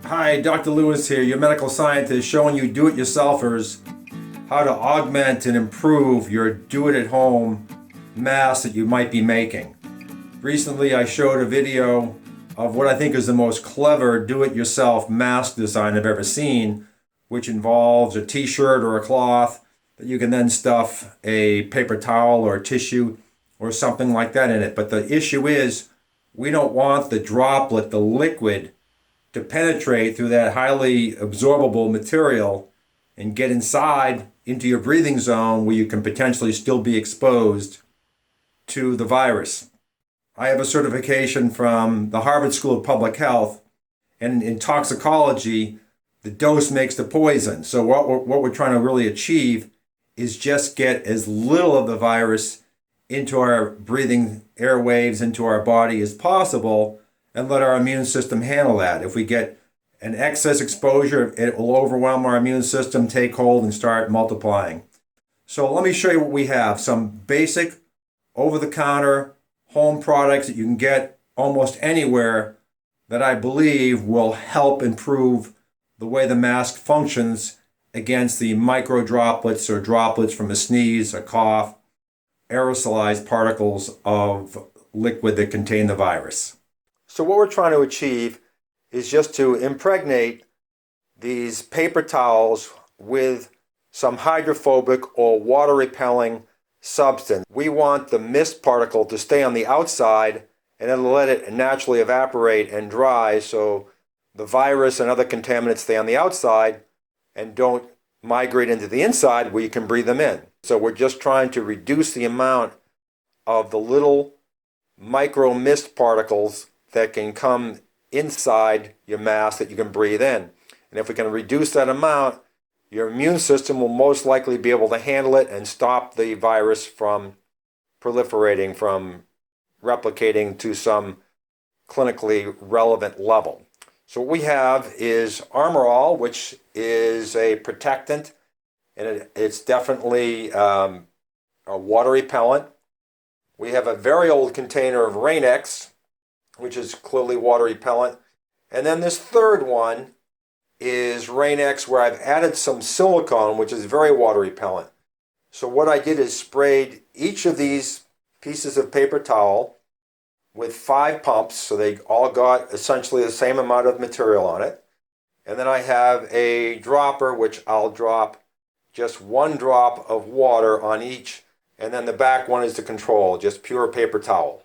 Hi, Dr. Lewis here, your medical scientist, showing you do-it-yourselfers how to augment and improve your do-it-at-home mask that you might be making. Recently, I showed a video of what I think is the most clever do-it-yourself mask design I've ever seen, which involves a t-shirt or a cloth that you can then stuff a paper towel or tissue or something like that in it. But the issue is, we don't want the droplet, the liquid, to penetrate through that highly absorbable material and get inside into your breathing zone where you can potentially still be exposed to the virus. I have a certification from the Harvard School of Public Health, and in toxicology, the dose makes the poison. So what we're trying to really achieve is just get as little of the virus into our breathing airwaves, into our body as possible, and let our immune system handle that. If we get an excess exposure, it will overwhelm our immune system, take hold, and start multiplying. So let me show you what we have. Some basic over-the-counter home products that you can get almost anywhere that I believe will help improve the way the mask functions against the micro droplets or droplets from a sneeze, a cough, aerosolized particles of liquid that contain the virus. So what we're trying to achieve is just to impregnate these paper towels with some hydrophobic or water-repelling substance. We want the mist particle to stay on the outside and then let it naturally evaporate and dry so the virus and other contaminants stay on the outside and don't migrate into the inside where you can breathe them in. So we're just trying to reduce the amount of the little micro mist particles that can come inside your mask that you can breathe in. And if we can reduce that amount, your immune system will most likely be able to handle it and stop the virus from proliferating, from replicating to some clinically relevant level. So what we have is Armorall, which is a protectant, and it's definitely a water repellent. We have a very old container of RainX, which is clearly water repellent. And then this third one is RainX, where I've added some silicone, which is very water repellent. So what I did is sprayed each of these pieces of paper towel with 5 pumps, so they all got essentially the same amount of material on it. And then I have a dropper, which I'll drop just 1 drop of water on each, and then the back one is the control, just pure paper towel.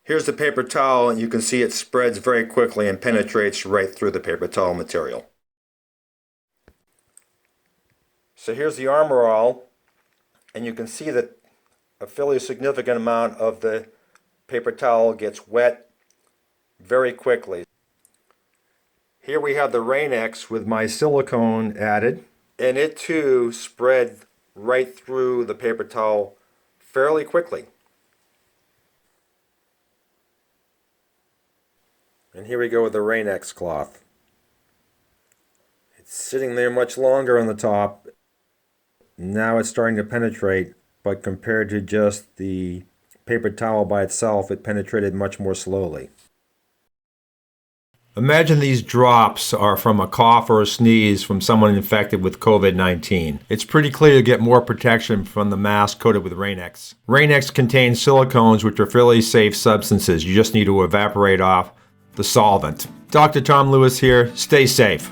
Here's the paper towel, and you can see it spreads very quickly and penetrates right through the paper towel material. So here's the Armorall, and you can see that a fairly significant amount of the paper towel gets wet very quickly. Here we have the RainX with my silicone added, and it too spread right through the paper towel fairly quickly. And here we go with the RainX cloth. It's sitting there much longer on the top. Now it's starting to penetrate, but compared to just the paper towel by itself, it penetrated much more slowly. Imagine these drops are from a cough or a sneeze from someone infected with COVID-19. It's pretty clear to get more protection from the mask coated with RainX. RainX contains silicones, which are fairly safe substances. You just need to evaporate off the solvent. Dr. Tom Lewis here. Stay safe.